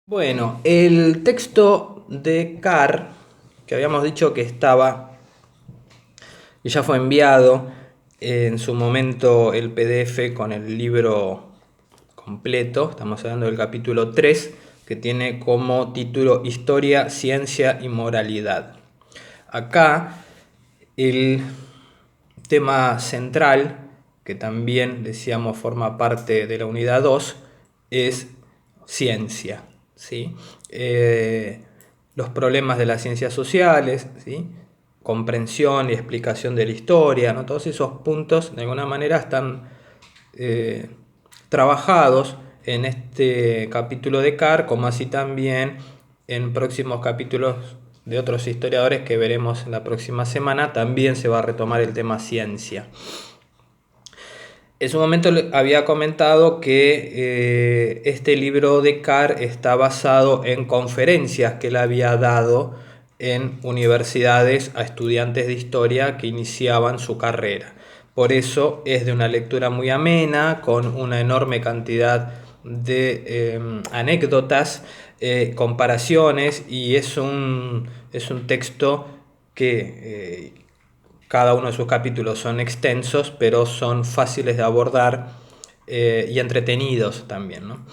Bueno, el texto de Carr, que habíamos dicho que y ya fue enviado en su momento el PDF con el libro completo, estamos hablando del capítulo 3, que tiene como título Historia, Ciencia y Moralidad. Acá el tema central, que también decíamos forma parte de la unidad 2, es ciencia, ¿sí? Los problemas de las ciencias sociales, ¿sí? Comprensión y explicación de la historia, ¿no? Todos esos puntos de alguna manera están eh, trabajados en este capítulo de Carr, como así también en próximos capítulos de otros historiadores que veremos la próxima semana. También se va a retomar el tema ciencia. En su momento había comentado que este libro de Carr está basado en conferencias que él había dado en universidades a estudiantes de historia que iniciaban su carrera. Por eso es de una lectura muy amena, con una enorme cantidad de anécdotas, comparaciones, y es un texto que cada uno de sus capítulos son extensos, pero son fáciles de abordar y entretenidos también, ¿no?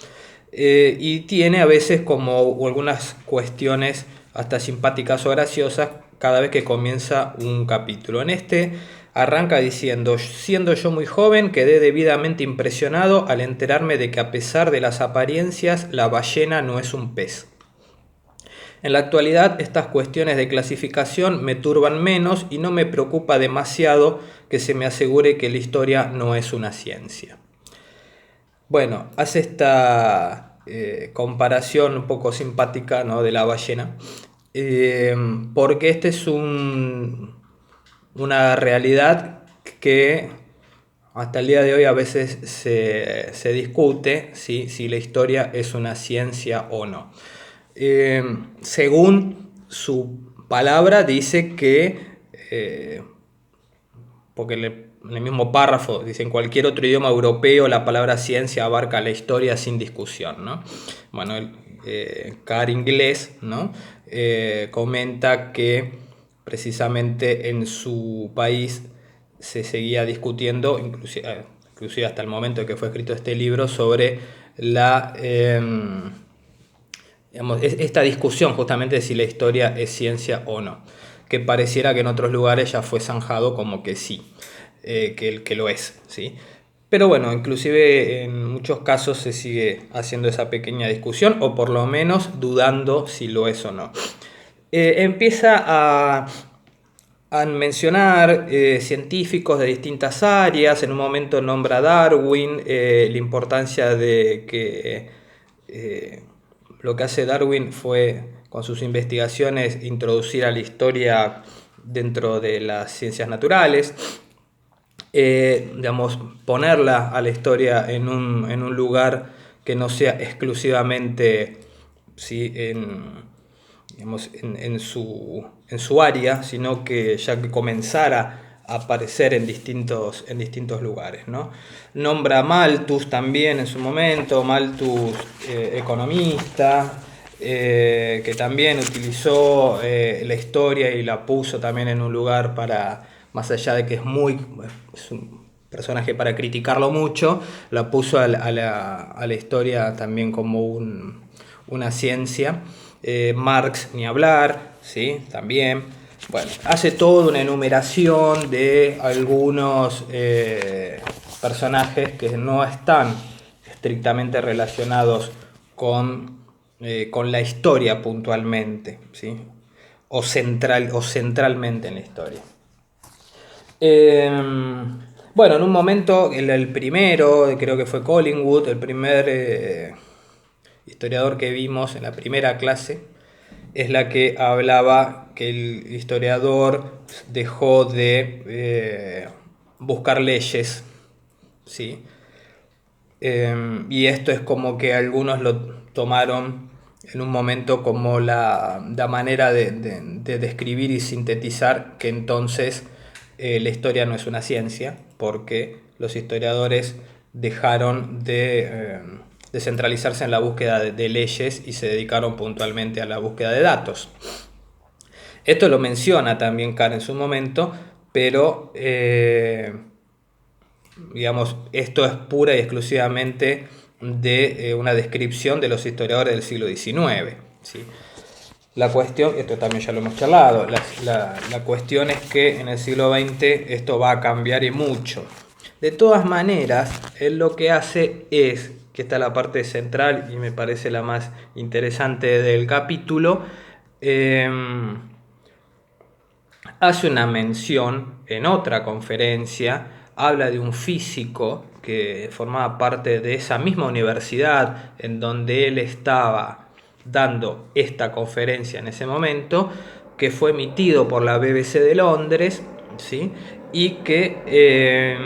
Y tiene a veces como algunas cuestiones hasta simpáticas o graciosas cada vez que comienza un capítulo. En este arranca diciendo: siendo yo muy joven, quedé debidamente impresionado al enterarme de que, a pesar de las apariencias, la ballena no es un pez. En la actualidad, estas cuestiones de clasificación me turban menos y no me preocupa demasiado que se me asegure que la historia no es una ciencia. Bueno, hace esta comparación un poco simpática, ¿no?, de la ballena, porque este es una realidad que hasta el día de hoy a veces se discute si la historia es una ciencia o no. Según su palabra, dice que, porque en el mismo párrafo dice: en cualquier otro idioma europeo la palabra ciencia abarca la historia sin discusión, ¿no? Bueno, Carr inglés, ¿no?, comenta que precisamente en su país se seguía discutiendo, inclusive hasta el momento en que fue escrito este libro, sobre esta discusión justamente de si la historia es ciencia o no, que pareciera que en otros lugares ya fue zanjado como que sí, que lo es, ¿sí? Pero bueno, inclusive en muchos casos se sigue haciendo esa pequeña discusión, o por lo menos dudando si lo es o no. Empieza a mencionar científicos de distintas áreas. En un momento nombra a Darwin, la importancia de que lo que hace Darwin fue, con sus investigaciones, introducir a la historia dentro de las ciencias naturales, digamos, ponerla a la historia en un lugar que no sea exclusivamente, ¿sí?, digamos, en su área, sino que ya que comenzara a aparecer en distintos lugares, ¿no? Nombra a Malthus también en su momento, Malthus, economista, que también utilizó la historia y la puso también en un lugar para, más allá de que es un personaje para criticarlo mucho, la puso a la historia también como una ciencia. Marx ni hablar, ¿sí?, también. Bueno, hace toda una enumeración de algunos personajes que no están estrictamente relacionados con la historia puntualmente, ¿sí?, o centralmente en la historia. Bueno, en un momento, el primero, creo que fue Collingwood, el primer historiador que vimos en la primera clase, es la que hablaba que el historiador dejó de buscar leyes, ¿sí? Y esto es como que algunos lo tomaron en un momento como la manera de describir y sintetizar que entonces la historia no es una ciencia, porque los historiadores dejaron de descentralizarse en la búsqueda de leyes y se dedicaron puntualmente a la búsqueda de datos. Esto lo menciona también Carr en su momento, pero digamos, esto es pura y exclusivamente de una descripción de los historiadores del siglo XIX. ¿Sí? La cuestión, esto también ya lo hemos charlado, la cuestión es que en el siglo XX esto va a cambiar y mucho. De todas maneras, él lo que hace es, que esta es la parte central y me parece la más interesante del capítulo, hace una mención en otra conferencia, habla de un físico que formaba parte de esa misma universidad en donde él estaba dando esta conferencia en ese momento, que fue emitido por la BBC de Londres, ¿sí? Y que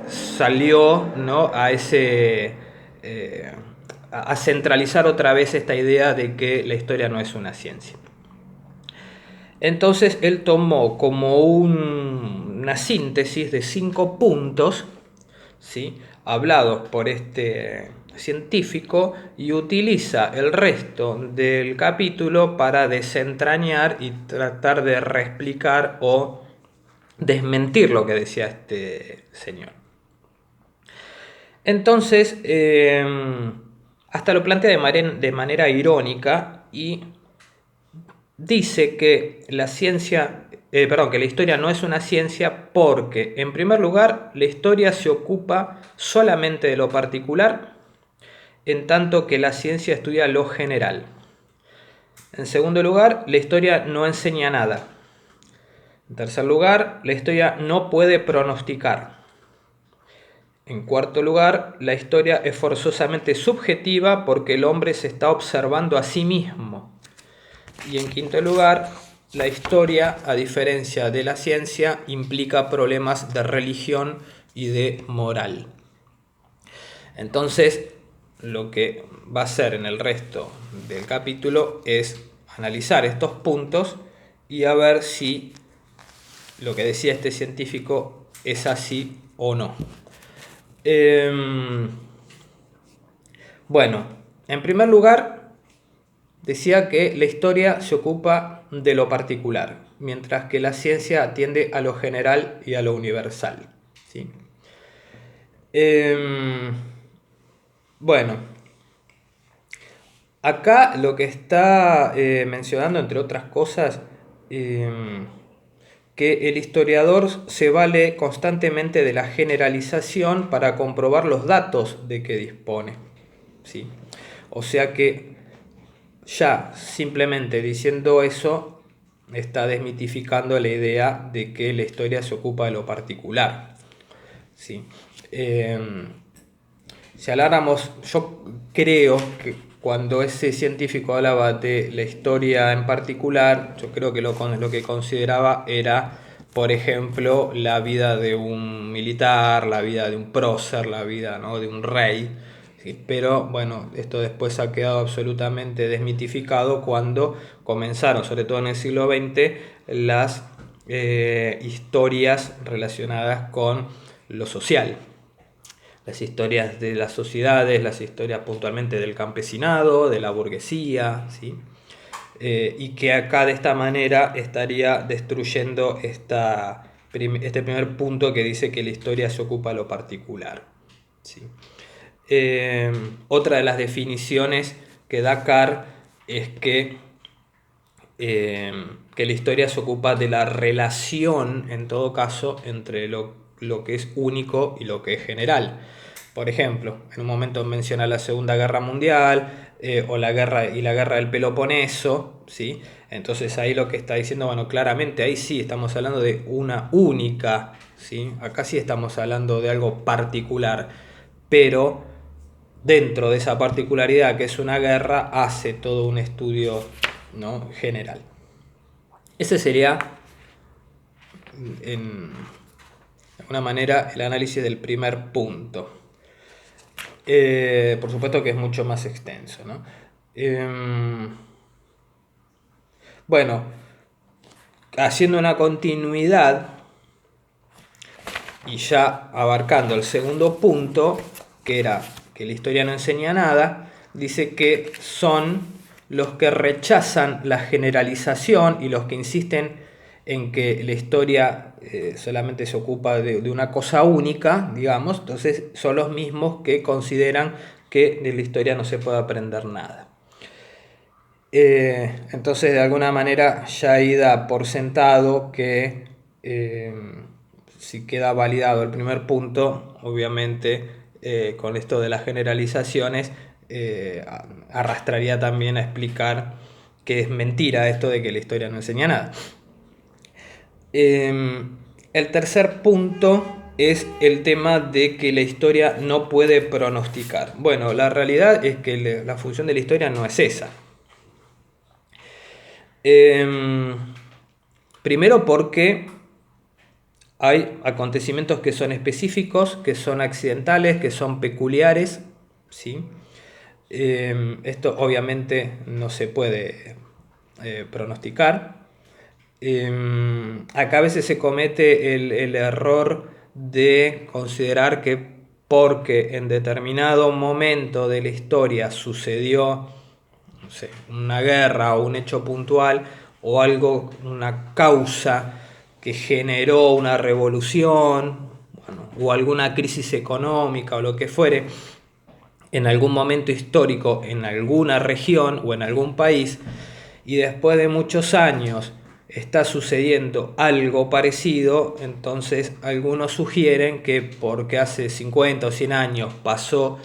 salió, ¿no?, a centralizar otra vez esta idea de que la historia no es una ciencia. Entonces él tomó como una síntesis de 5 puntos, ¿sí?, hablados por este científico, y utiliza el resto del capítulo para desentrañar y tratar de reexplicar o desmentir lo que decía este señor. Entonces, hasta lo plantea de manera irónica y dice que que la historia no es una ciencia porque, en primer lugar, la historia se ocupa solamente de lo particular, en tanto que la ciencia estudia lo general. En segundo lugar, la historia no enseña nada. En tercer lugar, la historia no puede pronosticar. En cuarto lugar, la historia es forzosamente subjetiva porque el hombre se está observando a sí mismo. Y en quinto lugar, la historia, a diferencia de la ciencia, implica problemas de religión y de moral. Entonces, lo que va a hacer en el resto del capítulo es analizar estos puntos y a ver si lo que decía este científico es así o no. Bueno, en primer lugar, decía que la historia se ocupa de lo particular, mientras que la ciencia atiende a lo general y a lo universal. ¿Sí? Bueno, acá lo que está mencionando, entre otras cosas, que el historiador se vale constantemente de la generalización para comprobar los datos de que dispone. ¿Sí? O sea que ya simplemente diciendo eso está desmitificando la idea de que la historia se ocupa de lo particular. ¿Sí? Si habláramos, yo creo que cuando ese científico hablaba de la historia en particular, yo creo que lo que consideraba era, por ejemplo, la vida de un militar, la vida de un prócer, la vida, ¿no?, de un rey. ¿Sí? Pero bueno, esto después ha quedado absolutamente desmitificado cuando comenzaron, sobre todo en el siglo XX, las historias relacionadas con lo social. Las historias de las sociedades, las historias puntualmente del campesinado, de la burguesía, ¿sí? Y que acá de esta manera estaría destruyendo este primer punto que dice que la historia se ocupa de lo particular. ¿Sí? Otra de las definiciones que da Carr es que la historia se ocupa de la relación, en todo caso, entre lo que es único y lo que es general. Por ejemplo, en un momento menciona la Segunda Guerra Mundial o la guerra del Peloponeso, ¿sí? Entonces ahí lo que está diciendo, bueno, claramente ahí sí estamos hablando de una única, ¿sí? Acá sí estamos hablando de algo particular, pero dentro de esa particularidad que es una guerra hace todo un estudio, ¿no?, general. Ese sería, en alguna manera, el análisis del primer punto. Por supuesto que es mucho más extenso, ¿no? Bueno, haciendo una continuidad y ya abarcando el segundo punto, que era que la historia no enseña nada, dice que son los que rechazan la generalización y los que insisten en que la historia solamente se ocupa de una cosa única, digamos, entonces son los mismos que consideran que de la historia no se puede aprender nada. Entonces, de alguna manera ya ahí da por sentado que si queda validado el primer punto, obviamente con esto de las generalizaciones arrastraría también a explicar que es mentira esto de que la historia no enseña nada. El tercer punto es el tema de que la historia no puede pronosticar. Bueno, la realidad es que la función de la historia no es esa. Primero porque hay acontecimientos que son específicos, que son accidentales, que son peculiares, ¿sí? Esto obviamente no se puede pronosticar. Acá a veces se comete el error de considerar que porque en determinado momento de la historia sucedió, no sé, una guerra o un hecho puntual o algo, una causa que generó una revolución, bueno, o alguna crisis económica o lo que fuere, en algún momento histórico, en alguna región o en algún país, y después de muchos años está sucediendo algo parecido, entonces algunos sugieren que porque hace 50 o 100 años pasó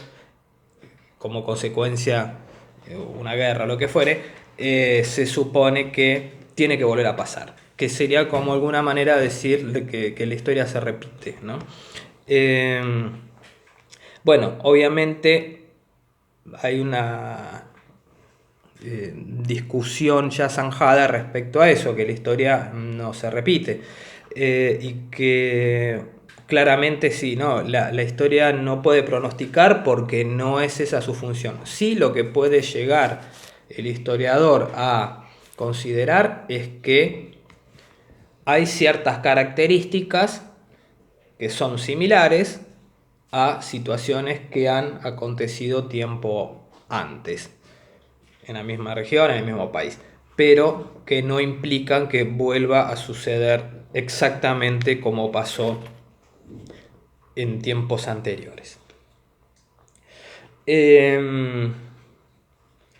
como consecuencia una guerra o lo que fuere, se supone que tiene que volver a pasar, que sería como alguna manera de decir que la historia se repite, ¿no? Bueno, obviamente hay una discusión ya zanjada respecto a eso, que la historia no se repite, y que claramente sí, ¿no? La historia no puede pronosticar porque no es esa su función. Sí, lo que puede llegar el historiador a considerar es que hay ciertas características que son similares a situaciones que han acontecido tiempo antes, en la misma región, en el mismo país, pero que no implican que vuelva a suceder exactamente como pasó en tiempos anteriores.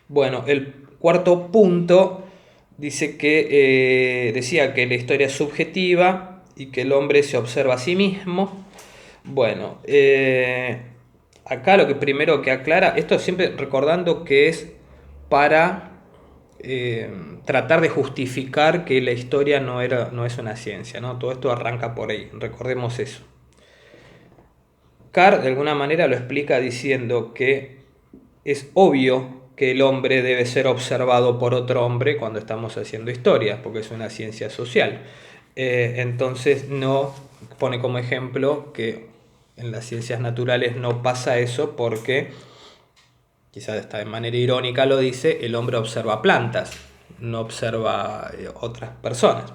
Bueno, el cuarto punto dice que decía que la historia es subjetiva y que el hombre se observa a sí mismo. Bueno, acá lo que primero que aclara, esto siempre recordando que es para tratar de justificar que la historia no es una ciencia, ¿no? Todo esto arranca por ahí, recordemos eso. Carr de alguna manera lo explica diciendo que es obvio que el hombre debe ser observado por otro hombre cuando estamos haciendo historia, porque es una ciencia social. Entonces no pone como ejemplo que en las ciencias naturales no pasa eso porque, quizás de manera irónica lo dice, el hombre observa plantas, no observa otras personas.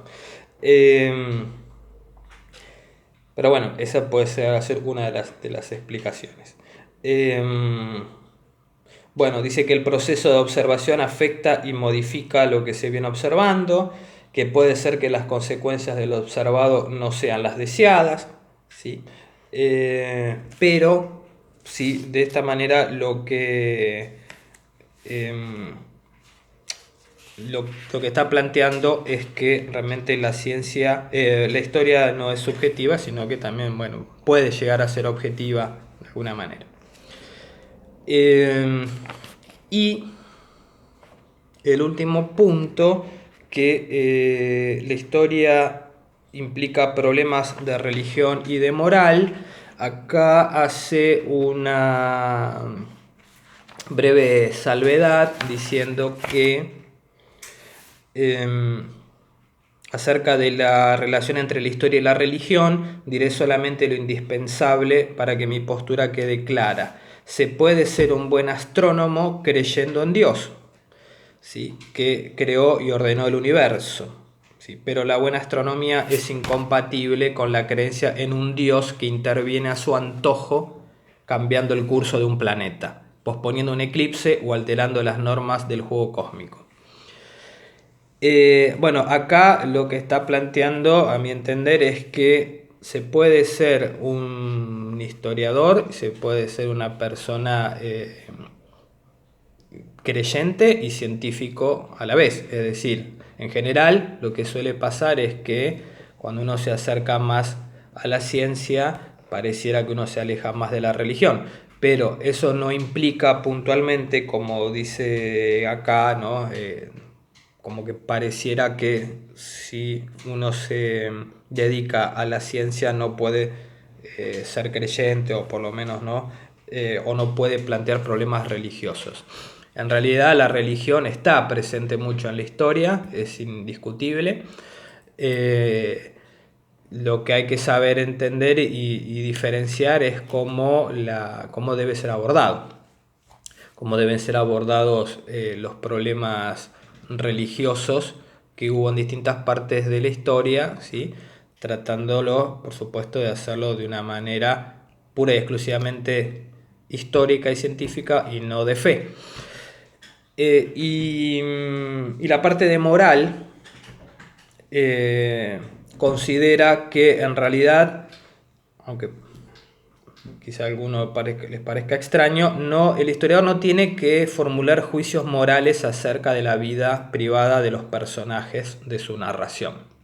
Pero bueno, esa puede ser una de las explicaciones. Bueno, dice que el proceso de observación afecta y modifica lo que se viene observando, que puede ser que las consecuencias del observado no sean las deseadas, ¿sí? Pero sí, de esta manera lo que está planteando es que realmente la ciencia, la historia no es subjetiva, sino que también, bueno, puede llegar a ser objetiva de alguna manera. Y el último punto, que la historia implica problemas de religión y de moral. Acá hace una breve salvedad diciendo que acerca de la relación entre la historia y la religión, diré solamente lo indispensable para que mi postura quede clara. Se puede ser un buen astrónomo creyendo en Dios, ¿sí?, que creó y ordenó el universo, ¿sí?, pero la buena astronomía es incompatible con la creencia en un Dios que interviene a su antojo cambiando el curso de un planeta, posponiendo un eclipse o alterando las normas del juego cósmico. Bueno, acá lo que está planteando, a mi entender, es que se puede ser un historiador, se puede ser una persona creyente y científico a la vez. Es decir, en general lo que suele pasar es que cuando uno se acerca más a la ciencia, pareciera que uno se aleja más de la religión. Pero eso no implica puntualmente, como dice acá, ¿no? Como que pareciera que si uno se dedica a la ciencia no puede ser creyente, o por lo menos no, o no puede plantear problemas religiosos. En realidad la religión está presente mucho en la historia, es indiscutible. Lo que hay que saber entender y diferenciar es cómo debe ser abordado, cómo deben ser abordados los problemas religiosos que hubo en distintas partes de la historia, ¿sí? Tratándolo, por supuesto, de hacerlo de una manera pura y exclusivamente histórica y científica y no de fe. Y la parte de moral considera que en realidad, aunque quizá a alguno les parezca extraño, el historiador no tiene que formular juicios morales acerca de la vida privada de los personajes de su narración.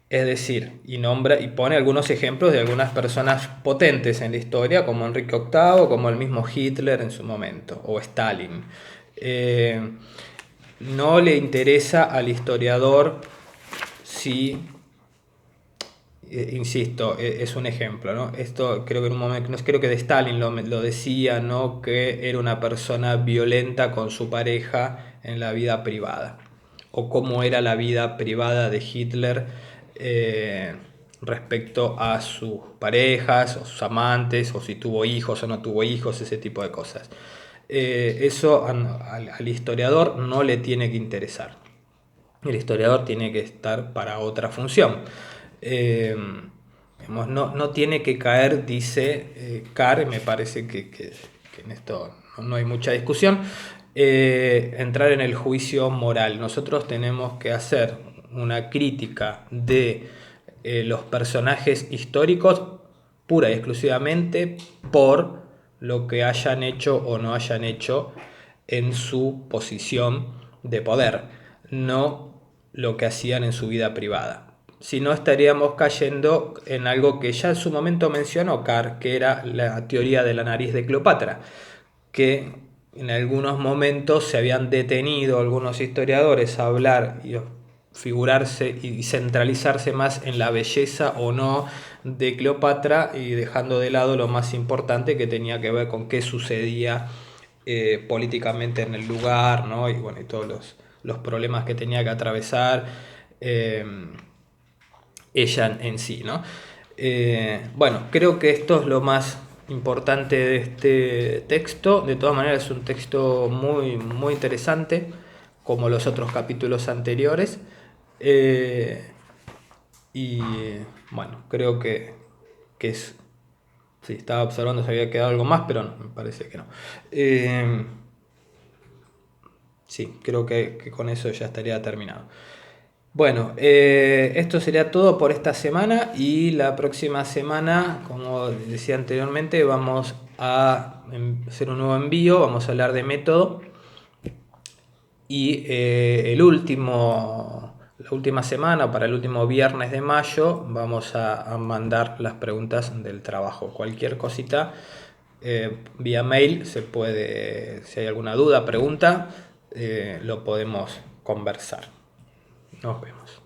Es decir, y pone algunos ejemplos de algunas personas potentes en la historia, como Enrique VIII, como el mismo Hitler en su momento, o Stalin. No le interesa al historiador si, insisto, es un ejemplo, ¿no? Esto creo que en un momento, no creo que de Stalin lo decía, ¿no? Que era una persona violenta con su pareja en la vida privada, o cómo era la vida privada de Hitler respecto a sus parejas o sus amantes, o si tuvo hijos o no tuvo hijos, ese tipo de cosas. Eso al historiador no le tiene que interesar. El historiador tiene que estar para otra función. No tiene que caer, dice Carr, me parece que en esto no hay mucha discusión, entrar en el juicio moral. Nosotros tenemos que hacer una crítica de los personajes históricos pura y exclusivamente por lo que hayan hecho o no hayan hecho en su posición de poder, no lo que hacían en su vida privada. Si no, estaríamos cayendo en algo que ya en su momento mencionó Carr, que era la teoría de la nariz de Cleopatra, que en algunos momentos se habían detenido algunos historiadores a hablar y figurarse y centralizarse más en la belleza o no de Cleopatra, y dejando de lado lo más importante, que tenía que ver con qué sucedía políticamente en el lugar, ¿no? Y bueno, y todos los problemas que tenía que atravesar ella en sí, ¿no? Bueno, creo que esto es lo más importante de este texto. De todas maneras es un texto muy, muy interesante, como los otros capítulos anteriores. Y bueno, creo que es... Sí, estaba observando si había quedado algo más, pero no, me parece que no. Sí, creo que con eso ya estaría terminado. Bueno, esto sería todo por esta semana, y la próxima semana, como decía anteriormente, vamos a hacer un nuevo envío, vamos a hablar de método, y la última semana, para el último viernes de mayo, vamos a mandar las preguntas del trabajo. Cualquier cosita vía mail se puede, si hay alguna duda, pregunta, lo podemos conversar. Nos vemos.